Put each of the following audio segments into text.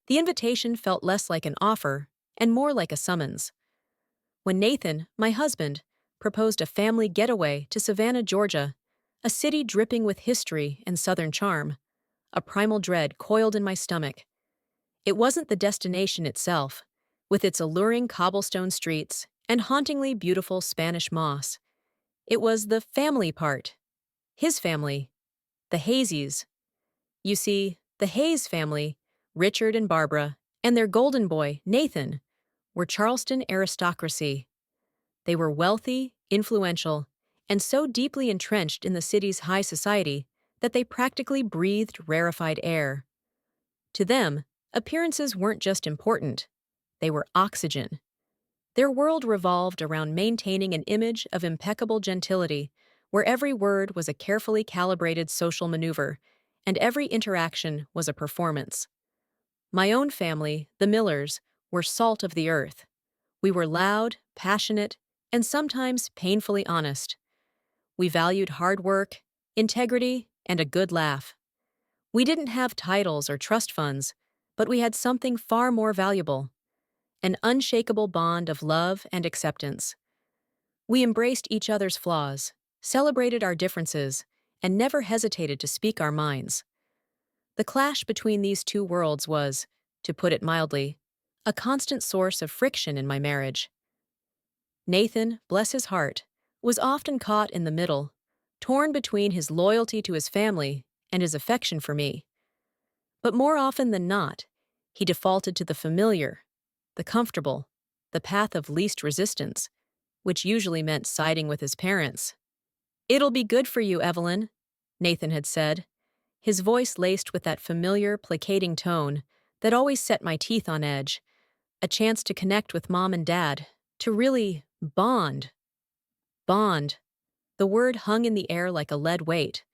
The invitation felt less like an offer and more like a summons. When Nathan, my husband, proposed a family getaway to Savannah, Georgia, a city dripping with history and Southern charm, a primal dread coiled in my stomach. It wasn't the destination itself, with its alluring cobblestone streets and hauntingly beautiful Spanish moss. It was the family part. His family. The Hazeys. You see, the Hayes family, Richard and Barbara, and their golden boy, Nathan, were Charleston aristocracy. They were wealthy, influential, and so deeply entrenched in the city's high society that they practically breathed rarefied air. To them, appearances weren't just important, they were oxygen. Their world revolved around maintaining an image of impeccable gentility, where every word was a carefully calibrated social maneuver, and every interaction was a performance. My own family, the Millers, were salt of the earth. We were loud, passionate, and sometimes painfully honest. We valued hard work, integrity, and a good laugh. We didn't have titles or trust funds, but we had something far more valuable: an unshakable bond of love and acceptance. We embraced each other's flaws, celebrated our differences, and never hesitated to speak our minds. The clash between these two worlds was, to put it mildly, a constant source of friction in my marriage. Nathan, bless his heart, was often caught in the middle, torn between his loyalty to his family and his affection for me. But more often than not, he defaulted to the familiar, the comfortable, the path of least resistance, which usually meant siding with his parents. "It'll be good for you, Evelyn," Nathan had said, his voice laced with that familiar, placating tone that always set my teeth on edge. A chance to connect with mom and dad, to really bond. Bond. The word hung in the air like a lead weight.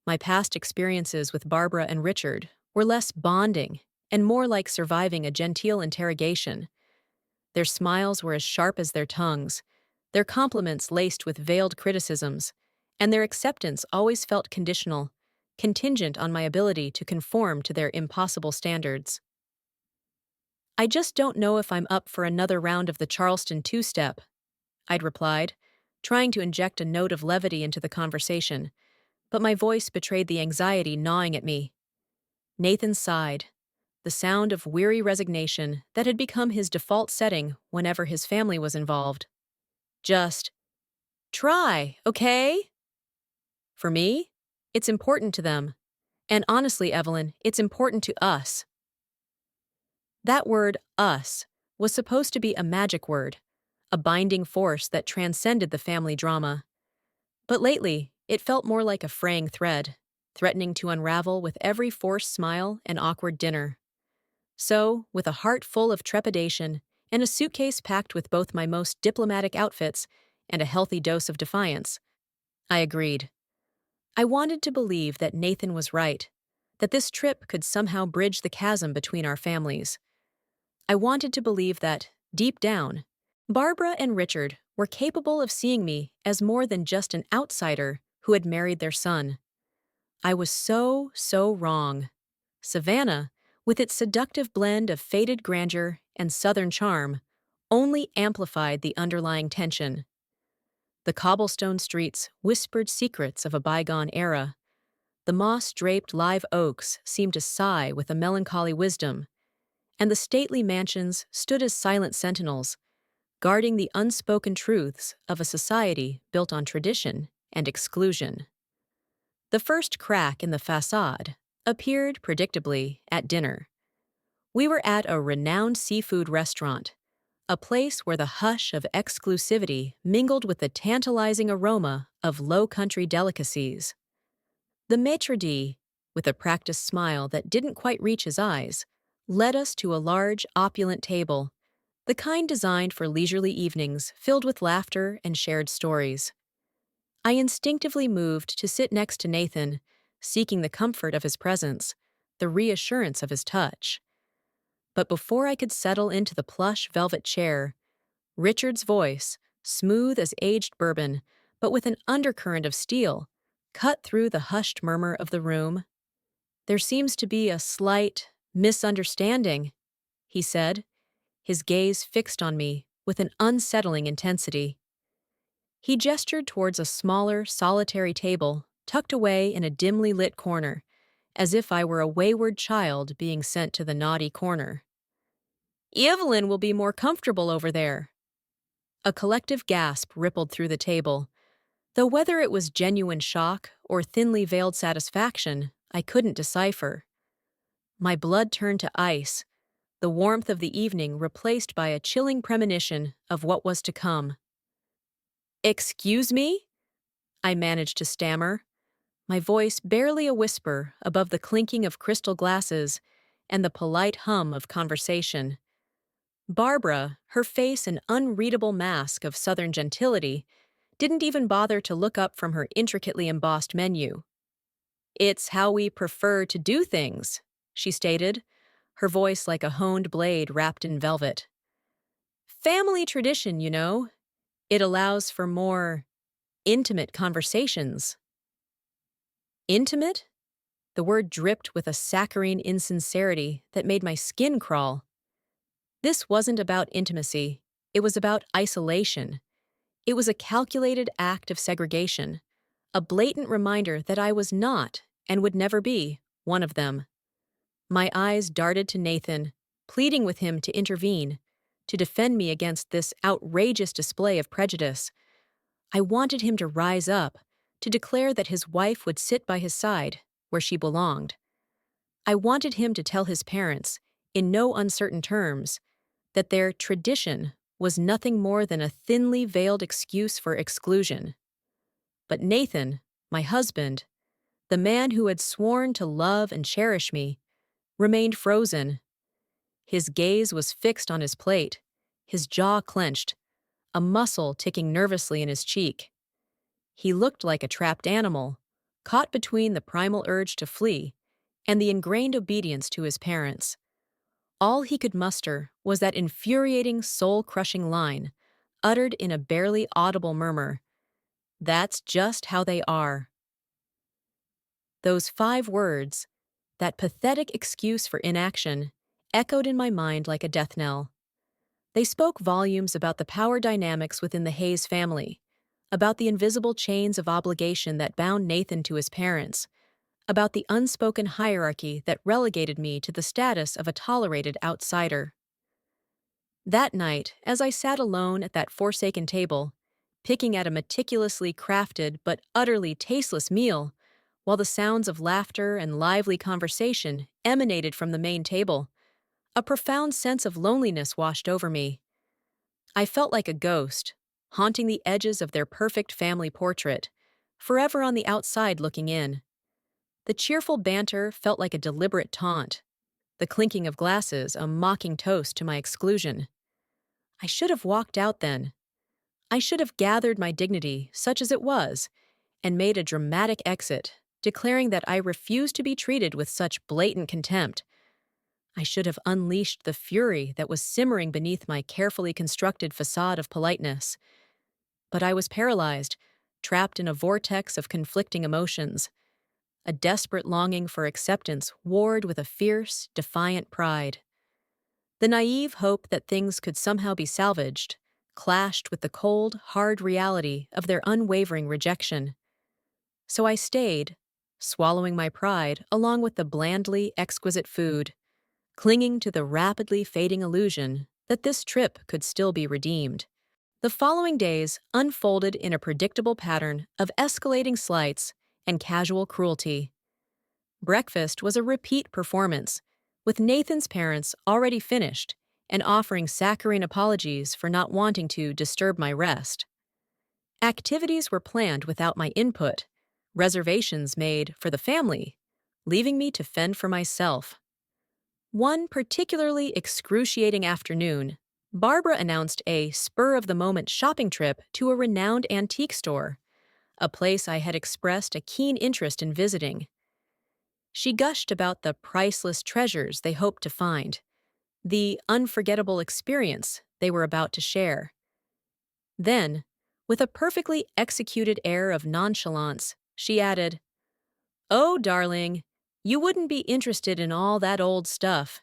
My past experiences with Barbara and Richard were less bonding and more like surviving a genteel interrogation. Their smiles were as sharp as their tongues, their compliments laced with veiled criticisms, and their acceptance always felt conditional, contingent on my ability to conform to their impossible standards. "I just don't know if I'm up for another round of the Charleston two-step," I'd replied, trying to inject a note of levity into the conversation, but my voice betrayed the anxiety gnawing at me. Nathan sighed, the sound of weary resignation that had become his default setting whenever his family was involved. "Just try, okay?" For me, it's important to them. And honestly, Evelyn, it's important to us. That word, us, was supposed to be a magic word, a binding force that transcended the family drama. But lately, it felt more like a fraying thread, threatening to unravel with every forced smile and awkward dinner. So, with a heart full of trepidation and a suitcase packed with both my most diplomatic outfits and a healthy dose of defiance, I agreed. I wanted to believe that Nathan was right, that this trip could somehow bridge the chasm between our families. I wanted to believe that, deep down, Barbara and Richard were capable of seeing me as more than just an outsider who had married their son. I was so wrong. Savannah, with its seductive blend of faded grandeur and southern charm, only amplified the underlying tension. The cobblestone streets whispered secrets of a bygone era. The moss-draped live oaks seemed to sigh with a melancholy wisdom, and the stately mansions stood as silent sentinels, guarding the unspoken truths of a society built on tradition and exclusion. The first crack in the facade appeared, predictably, at dinner. We were at a renowned seafood restaurant, a place where the hush of exclusivity mingled with the tantalizing aroma of low-country delicacies. The maitre d', with a practiced smile that didn't quite reach his eyes, led us to a large, opulent table, the kind designed for leisurely evenings filled with laughter and shared stories. I instinctively moved to sit next to Nathan, seeking the comfort of his presence, the reassurance of his touch. But before I could settle into the plush velvet chair, Richard's voice, smooth as aged bourbon, but with an undercurrent of steel, cut through the hushed murmur of the room. "There seems to be a slight Misunderstanding, he said, his gaze fixed on me with an unsettling intensity. He gestured towards a smaller, solitary table tucked away in a dimly lit corner, as if I were a wayward child being sent to the naughty corner. Evelyn will be more comfortable over there. A collective gasp rippled through the table, though whether it was genuine shock or thinly veiled satisfaction, I couldn't decipher. My blood turned to ice, the warmth of the evening replaced by a chilling premonition of what was to come. "Excuse me?" I managed to stammer, my voice barely a whisper above the clinking of crystal glasses and the polite hum of conversation. Barbara, her face an unreadable mask of Southern gentility, didn't even bother to look up from her intricately embossed menu. "It's how we prefer to do things," she stated, her voice like a honed blade wrapped in velvet. "Family tradition, you know. It allows for more intimate conversations." Intimate? The word dripped with a saccharine insincerity that made my skin crawl. This wasn't about intimacy. It was about isolation. It was a calculated act of segregation, a blatant reminder that I was not, and would never be, one of them. My eyes darted to Nathan, pleading with him to intervene, to defend me against this outrageous display of prejudice. I wanted him to rise up, to declare that his wife would sit by his side, where she belonged. I wanted him to tell his parents, in no uncertain terms, that their tradition was nothing more than a thinly veiled excuse for exclusion. But Nathan, my husband, the man who had sworn to love and cherish me, remained frozen. His gaze was fixed on his plate, his jaw clenched, a muscle ticking nervously in his cheek. He looked like a trapped animal, caught between the primal urge to flee and the ingrained obedience to his parents. All he could muster was that infuriating, soul-crushing line, uttered in a barely audible murmur. "That's just how they are." Those 5 words, that pathetic excuse for inaction, echoed in my mind like a death knell. They spoke volumes about the power dynamics within the Hayes family, about the invisible chains of obligation that bound Nathan to his parents, about the unspoken hierarchy that relegated me to the status of a tolerated outsider. That night, as I sat alone at that forsaken table, picking at a meticulously crafted but utterly tasteless meal, while the sounds of laughter and lively conversation emanated from the main table, a profound sense of loneliness washed over me. I felt like a ghost, haunting the edges of their perfect family portrait, forever on the outside looking in. The cheerful banter felt like a deliberate taunt, the clinking of glasses a mocking toast to my exclusion. I should have walked out then. I should have gathered my dignity, such as it was, and made a dramatic exit, declaring that I refused to be treated with such blatant contempt. I should have unleashed the fury that was simmering beneath my carefully constructed facade of politeness. But I was paralyzed, trapped in a vortex of conflicting emotions. A desperate longing for acceptance warred with a fierce, defiant pride. The naive hope that things could somehow be salvaged clashed with the cold, hard reality of their unwavering rejection. So I stayed, swallowing my pride along with the blandly exquisite food, clinging to the rapidly fading illusion that this trip could still be redeemed. The following days unfolded in a predictable pattern of escalating slights and casual cruelty. Breakfast was a repeat performance, with Nathan's parents already finished and offering saccharine apologies for not wanting to disturb my rest. Activities were planned without my input, reservations made for the family, leaving me to fend for myself. One particularly excruciating afternoon, Barbara announced a spur-of-the-moment shopping trip to a renowned antique store, a place I had expressed a keen interest in visiting. She gushed about the priceless treasures they hoped to find, the unforgettable experience they were about to share. Then, with a perfectly executed air of nonchalance, she added, "Oh, darling, You wouldn't be interested in all that old stuff.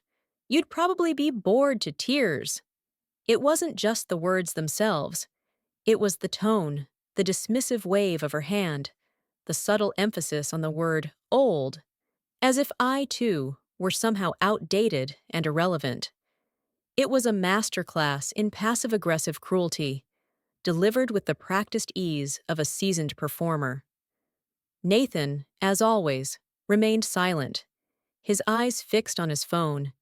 You'd probably be bored to tears. It wasn't just the words themselves. It was the tone, the dismissive wave of her hand, the subtle emphasis on the word old, as if I, too, were somehow outdated and irrelevant. It was a masterclass in passive-aggressive cruelty, delivered with the practiced ease of a seasoned performer. Nathan, as always, remained silent, his eyes fixed on his phone,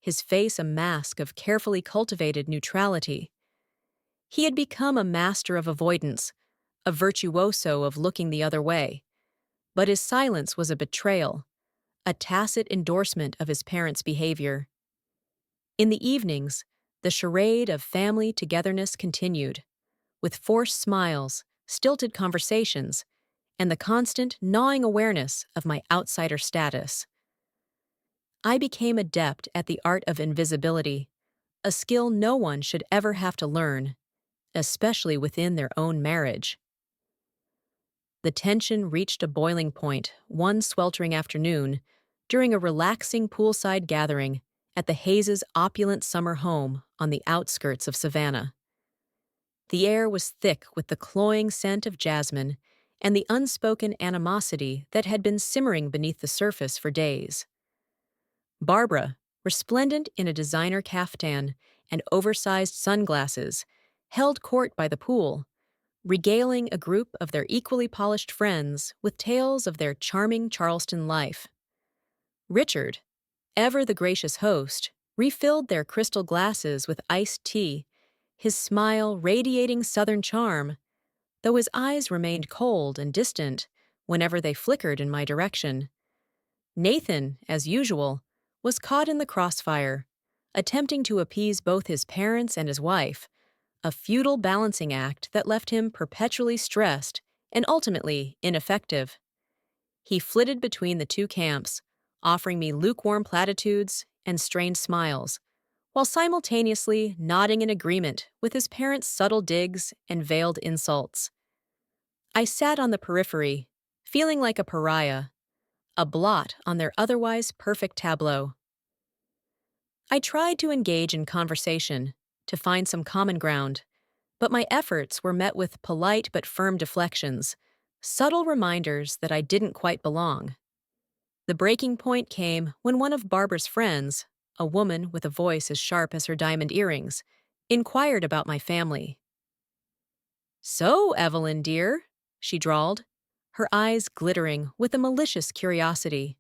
his face a mask of carefully cultivated neutrality. He had become a master of avoidance, a virtuoso of looking the other way. But his silence was a betrayal, a tacit endorsement of his parents' behavior. In the evenings, the charade of family togetherness continued, with forced smiles, stilted conversations, and the constant gnawing awareness of my outsider status. I became adept at the art of invisibility, a skill no one should ever have to learn, especially within their own marriage. The tension reached a boiling point one sweltering afternoon during a relaxing poolside gathering at the Hayes' opulent summer home on the outskirts of Savannah. The air was thick with the cloying scent of jasmine and the unspoken animosity that had been simmering beneath the surface for days. Barbara, resplendent in a designer caftan and oversized sunglasses, held court by the pool, regaling a group of their equally polished friends with tales of their charming Charleston life. Richard, ever the gracious host, refilled their crystal glasses with iced tea, his smile radiating Southern charm, though his eyes remained cold and distant whenever they flickered in my direction. Nathan, as usual, was caught in the crossfire, attempting to appease both his parents and his wife, a futile balancing act that left him perpetually stressed and ultimately ineffective. He flitted between the two camps, offering me lukewarm platitudes and strained smiles, while simultaneously nodding in agreement with his parents' subtle digs and veiled insults. I sat on the periphery, feeling like a pariah, a blot on their otherwise perfect tableau. I tried to engage in conversation, to find some common ground, but my efforts were met with polite but firm deflections, subtle reminders that I didn't quite belong. The breaking point came when one of Barbara's friends, a woman with a voice as sharp as her diamond earrings, inquired about my family. "So, Evelyn, dear," she drawled, her eyes glittering with a malicious curiosity.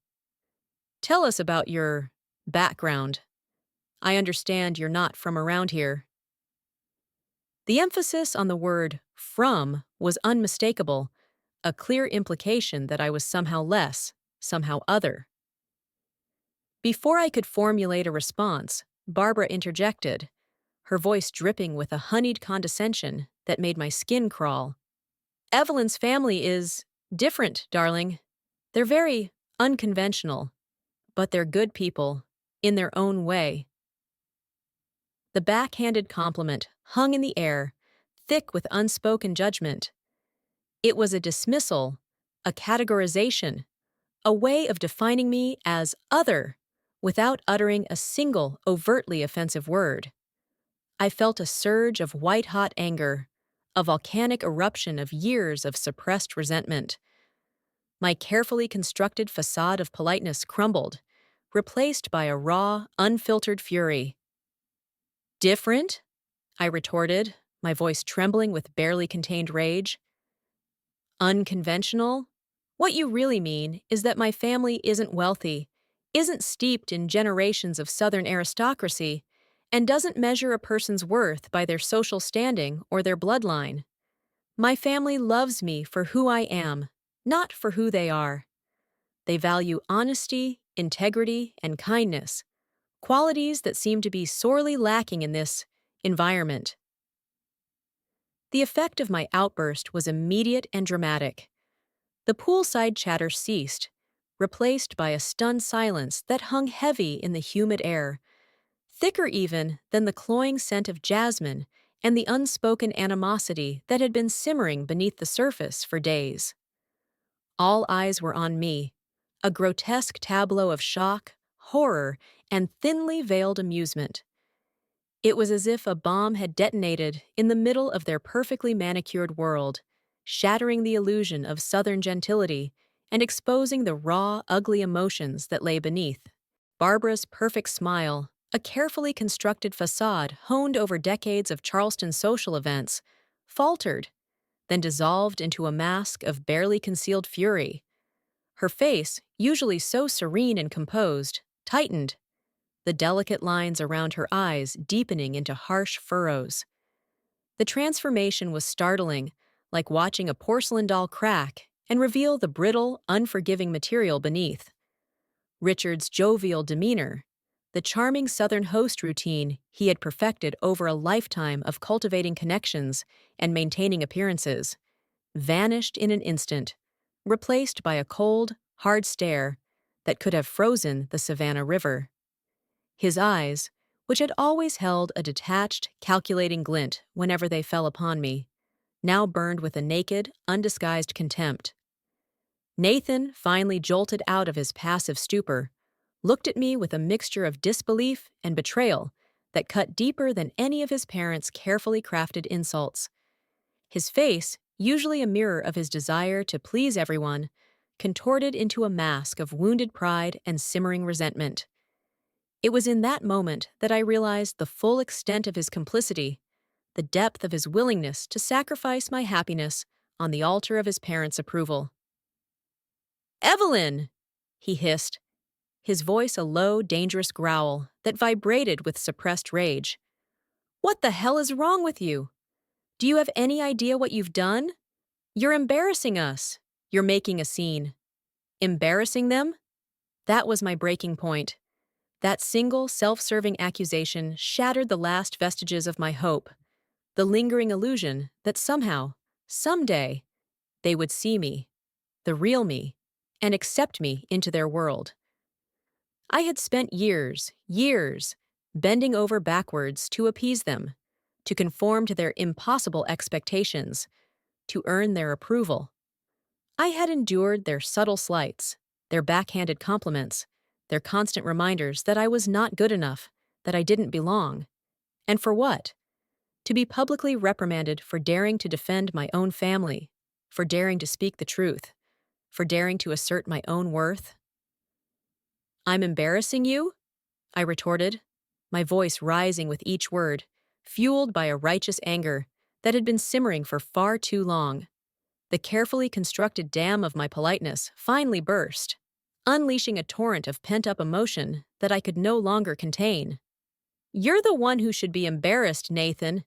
"Tell us about your background. I understand you're not from around here." The emphasis on the word from was unmistakable, a clear implication that I was somehow less, somehow other. Before I could formulate a response, Barbara interjected, her voice dripping with a honeyed condescension that made my skin crawl. "Evelyn's family is different, darling. They're very unconventional, but they're good people, in their own way." The backhanded compliment hung in the air, thick with unspoken judgment. It was a dismissal, a categorization, a way of defining me as other, without uttering a single overtly offensive word. I felt a surge of white-hot anger, a volcanic eruption of years of suppressed resentment. My carefully constructed facade of politeness crumbled, replaced by a raw, unfiltered fury. "Different?" I retorted, my voice trembling with barely contained rage. "Unconventional? What you really mean is that my family isn't wealthy, isn't steeped in generations of Southern aristocracy, and doesn't measure a person's worth by their social standing or their bloodline. My family loves me for who I am, not for who they are. They value honesty, integrity, and kindness, qualities that seem to be sorely lacking in this environment." The effect of my outburst was immediate and dramatic. The poolside chatter ceased, replaced by a stunned silence that hung heavy in the humid air, thicker even than the cloying scent of jasmine and the unspoken animosity that had been simmering beneath the surface for days. All eyes were on me, a grotesque tableau of shock, horror, and thinly veiled amusement. It was as if a bomb had detonated in the middle of their perfectly manicured world, shattering the illusion of Southern gentility and exposing the raw, ugly emotions that lay beneath. Barbara's perfect smile, a carefully constructed facade honed over decades of Charleston social events, faltered, then dissolved into a mask of barely concealed fury. Her face, usually so serene and composed, tightened, the delicate lines around her eyes deepening into harsh furrows. The transformation was startling, like watching a porcelain doll crack and reveal the brittle, unforgiving material beneath. Richard's jovial demeanor, the charming Southern host routine he had perfected over a lifetime of cultivating connections and maintaining appearances, vanished in an instant, replaced by a cold, hard stare that could have frozen the Savannah River. His eyes, which had always held a detached, calculating glint whenever they fell upon me, now burned with a naked, undisguised contempt. Nathan finally jolted out of his passive stupor, looked at me with a mixture of disbelief and betrayal that cut deeper than any of his parents' carefully crafted insults. His face, usually a mirror of his desire to please everyone, contorted into a mask of wounded pride and simmering resentment. It was in that moment that I realized the full extent of his complicity, the depth of his willingness to sacrifice my happiness on the altar of his parents' approval. "Evelyn!" he hissed, his voice a low, dangerous growl that vibrated with suppressed rage. "What the hell is wrong with you? Do you have any idea what you've done? You're embarrassing us. You're making a scene." Embarrassing them? That was my breaking point. That single, self-serving accusation shattered the last vestiges of my hope, the lingering illusion that somehow, someday, they would see me, the real me, and accept me into their world. I had spent years, bending over backwards to appease them, to conform to their impossible expectations, to earn their approval. I had endured their subtle slights, their backhanded compliments, their constant reminders that I was not good enough, that I didn't belong. And for what? To be publicly reprimanded for daring to defend my own family, for daring to speak the truth, for daring to assert my own worth. "I'm embarrassing you?" I retorted, my voice rising with each word, fueled by a righteous anger that had been simmering for far too long. The carefully constructed dam of my politeness finally burst, unleashing a torrent of pent-up emotion that I could no longer contain. "You're the one who should be embarrassed, Nathan.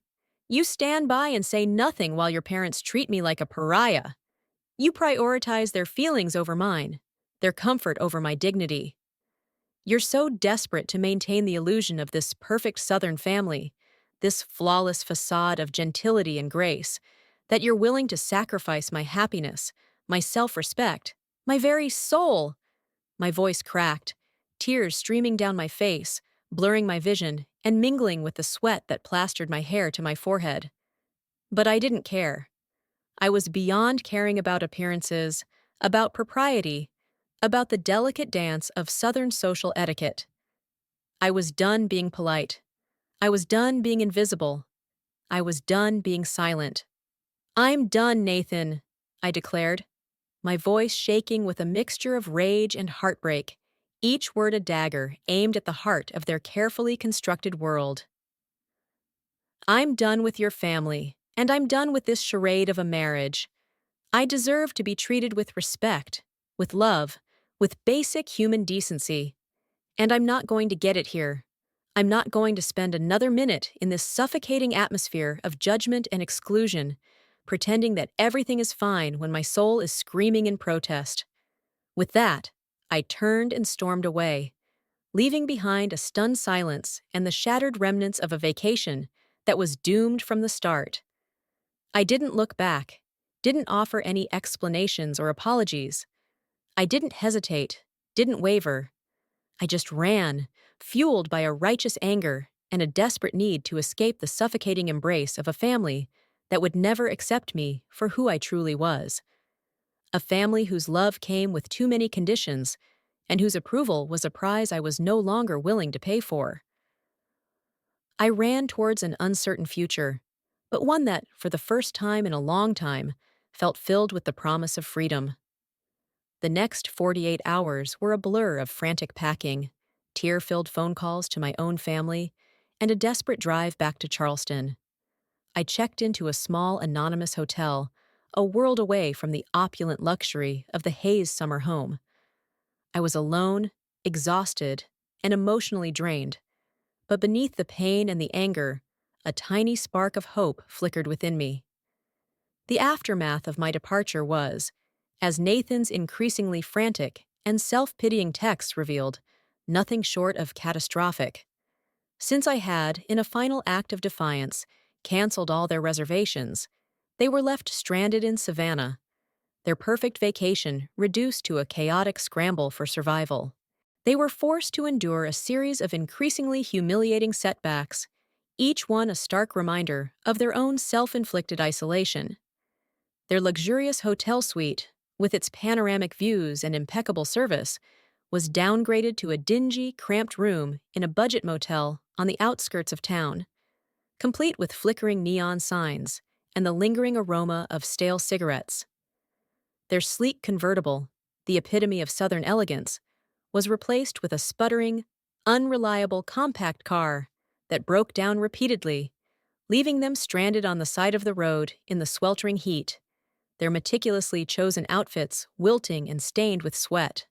You stand by and say nothing while your parents treat me like a pariah. You prioritize their feelings over mine, their comfort over my dignity. You're so desperate to maintain the illusion of this perfect Southern family, this flawless facade of gentility and grace, that you're willing to sacrifice my happiness, my self-respect, my very soul." My voice cracked, tears streaming down my face, blurring my vision and mingling with the sweat that plastered my hair to my forehead. But I didn't care. I was beyond caring about appearances, about propriety, about the delicate dance of Southern social etiquette. I was done being polite. I was done being invisible. I was done being silent. "I'm done, Nathan," I declared, my voice shaking with a mixture of rage and heartbreak, each word a dagger aimed at the heart of their carefully constructed world. "I'm done with your family, and I'm done with this charade of a marriage. I deserve to be treated with respect, with love, with basic human decency. And I'm not going to get it here. I'm not going to spend another minute in this suffocating atmosphere of judgment and exclusion, pretending that everything is fine when my soul is screaming in protest." With that, I turned and stormed away, leaving behind a stunned silence and the shattered remnants of a vacation that was doomed from the start. I didn't look back, didn't offer any explanations or apologies. I didn't hesitate, didn't waver. I just ran, fueled by a righteous anger and a desperate need to escape the suffocating embrace of a family that would never accept me for who I truly was. a family whose love came with too many conditions and whose approval was a prize I was no longer willing to pay for. I ran towards an uncertain future, but one that, for the first time in a long time, felt filled with the promise of freedom. The next 48 hours were a blur of frantic packing, tear-filled phone calls to my own family, and a desperate drive back to Charleston. I checked into a small anonymous hotel, a world away from the opulent luxury of the Hayes summer home. I was alone, exhausted, and emotionally drained, but beneath the pain and the anger, a tiny spark of hope flickered within me. The aftermath of my departure was, as Nathan's increasingly frantic and self-pitying texts revealed, nothing short of catastrophic. Since I had, in a final act of defiance, canceled all their reservations, they were left stranded in Savannah, their perfect vacation reduced to a chaotic scramble for survival. They were forced to endure a series of increasingly humiliating setbacks, each one a stark reminder of their own self-inflicted isolation. Their luxurious hotel suite, with its panoramic views and impeccable service, was downgraded to a dingy, cramped room in a budget motel on the outskirts of town, complete with flickering neon signs and the lingering aroma of stale cigarettes. Their sleek convertible, the epitome of Southern elegance, was replaced with a sputtering, unreliable compact car that broke down repeatedly, leaving them stranded on the side of the road in the sweltering heat, their meticulously chosen outfits wilting and stained with sweat.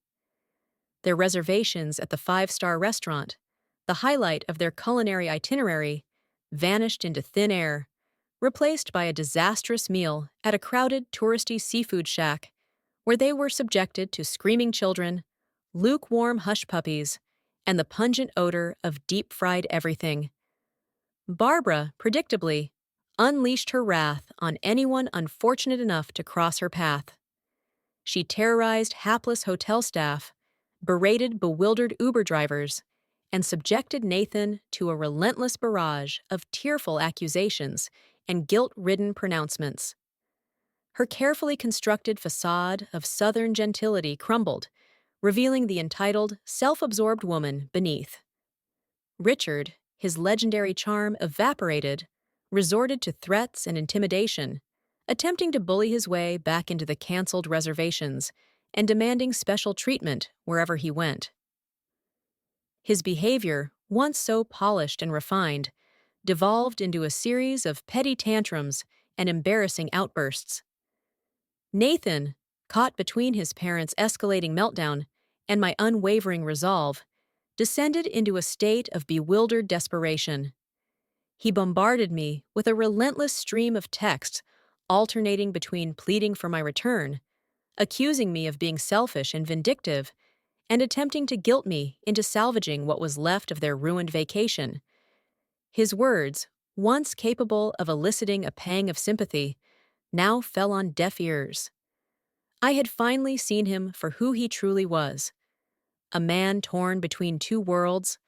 Their reservations at the five-star restaurant, the highlight of their culinary itinerary, vanished into thin air, replaced by a disastrous meal at a crowded touristy seafood shack where they were subjected to screaming children, lukewarm hush puppies, and the pungent odor of deep-fried everything. Barbara, predictably, unleashed her wrath on anyone unfortunate enough to cross her path. She terrorized hapless hotel staff, berated bewildered Uber drivers, and subjected Nathan to a relentless barrage of tearful accusations and guilt-ridden pronouncements. Her carefully constructed facade of Southern gentility crumbled, revealing the entitled, self-absorbed woman beneath. Richard, his legendary charm evaporated, resorted to threats and intimidation, attempting to bully his way back into the canceled reservations and demanding special treatment wherever he went. His behavior, once so polished and refined, devolved into a series of petty tantrums and embarrassing outbursts. Nathan, caught between his parents' escalating meltdown and my unwavering resolve, descended into a state of bewildered desperation. He bombarded me with a relentless stream of texts, alternating between pleading for my return, accusing me of being selfish and vindictive, and attempting to guilt me into salvaging what was left of their ruined vacation. His words, once capable of eliciting a pang of sympathy, now fell on deaf ears. I had finally seen him for who he truly was, a man torn between two worlds,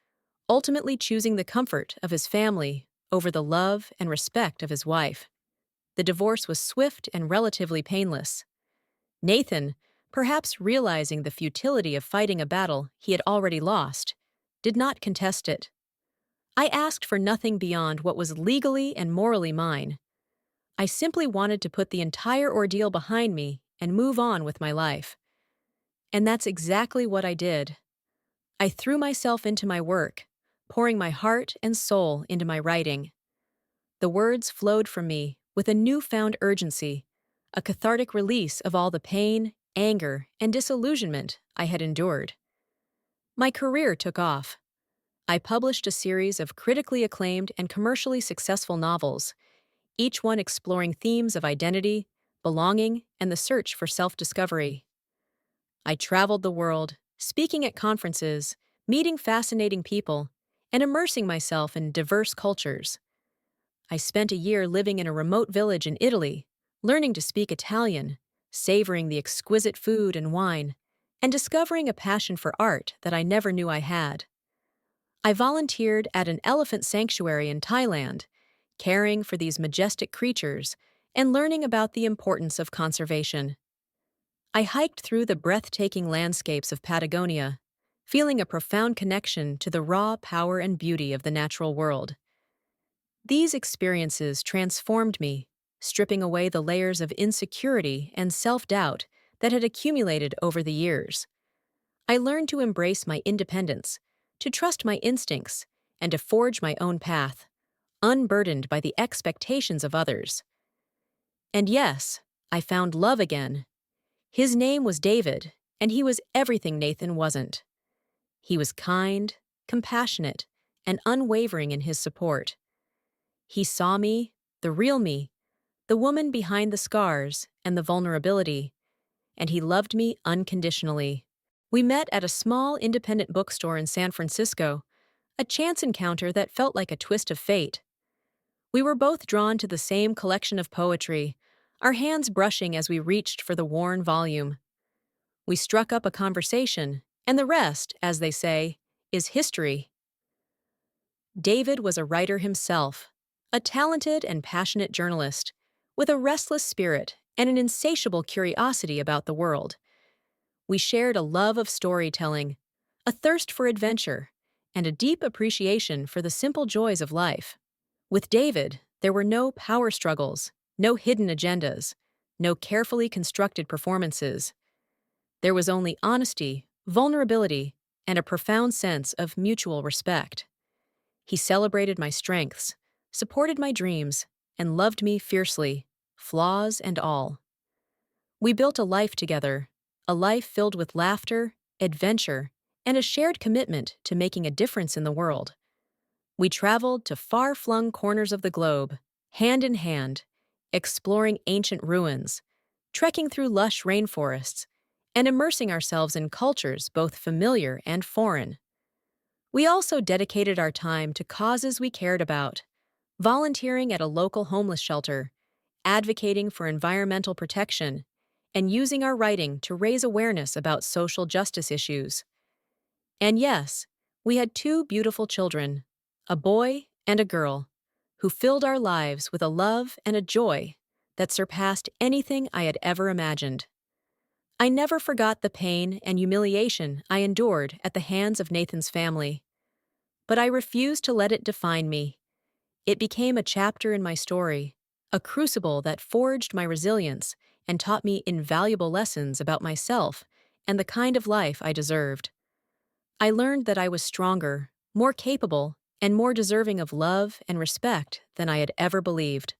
ultimately choosing the comfort of his family over the love and respect of his wife. The divorce was swift and relatively painless. Nathan, perhaps realizing the futility of fighting a battle he had already lost, did not contest it. I asked for nothing beyond what was legally and morally mine. I simply wanted to put the entire ordeal behind me and move on with my life. And that's exactly what I did. I threw myself into my work, pouring my heart and soul into my writing. The words flowed from me with a newfound urgency, a cathartic release of all the pain, anger, and disillusionment I had endured. My career took off. I published a series of critically acclaimed and commercially successful novels, each one exploring themes of identity, belonging, and the search for self-discovery. I traveled the world, speaking at conferences, meeting fascinating people, and immersing myself in diverse cultures. I spent a year living in a remote village in Italy, learning to speak Italian, savoring the exquisite food and wine, and discovering a passion for art that I never knew I had. I volunteered at an elephant sanctuary in Thailand, caring for these majestic creatures and learning about the importance of conservation. I hiked through the breathtaking landscapes of Patagonia, feeling a profound connection to the raw power and beauty of the natural world. These experiences transformed me, stripping away the layers of insecurity and self-doubt that had accumulated over the years. I learned to embrace my independence, to trust my instincts, and to forge my own path, unburdened by the expectations of others. And yes, I found love again. His name was David, and he was everything Nathan wasn't. He was kind, compassionate, and unwavering in his support. He saw me, the real me, the woman behind the scars and the vulnerability, and he loved me unconditionally. We met at a small independent bookstore in San Francisco, a chance encounter that felt like a twist of fate. We were both drawn to the same collection of poetry, our hands brushing as we reached for the worn volume. We struck up a conversation, and the rest, as they say, is history. David was a writer himself, a talented and passionate journalist, with a restless spirit and an insatiable curiosity about the world. We shared a love of storytelling, a thirst for adventure, and a deep appreciation for the simple joys of life. With David, there were no power struggles, no hidden agendas, no carefully constructed performances. There was only honesty, vulnerability, and a profound sense of mutual respect. He celebrated my strengths, supported my dreams, and loved me fiercely, flaws and all. We built a life together, a life filled with laughter, adventure, and a shared commitment to making a difference in the world. We traveled to far-flung corners of the globe, hand in hand, exploring ancient ruins, trekking through lush rainforests, and immersing ourselves in cultures both familiar and foreign. We also dedicated our time to causes we cared about, volunteering at a local homeless shelter, advocating for environmental protection, and using our writing to raise awareness about social justice issues. And yes, we had two beautiful children, a boy and a girl, who filled our lives with a love and a joy that surpassed anything I had ever imagined. I never forgot the pain and humiliation I endured at the hands of Nathan's family, but I refused to let it define me. It became a chapter in my story, a crucible that forged my resilience and taught me invaluable lessons about myself and the kind of life I deserved. I learned that I was stronger, more capable, and more deserving of love and respect than I had ever believed.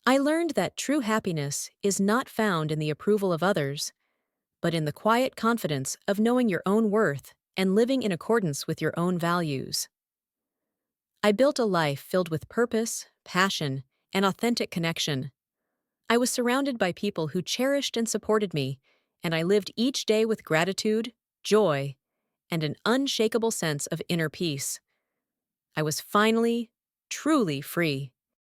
I learned that true happiness is not found in the approval of others, but in the quiet confidence of knowing your own worth and living in accordance with your own values. I built a life filled with purpose, passion, and authentic connection. I was surrounded by people who cherished and supported me, and I lived each day with gratitude, joy, and an unshakable sense of inner peace. I was finally, truly free.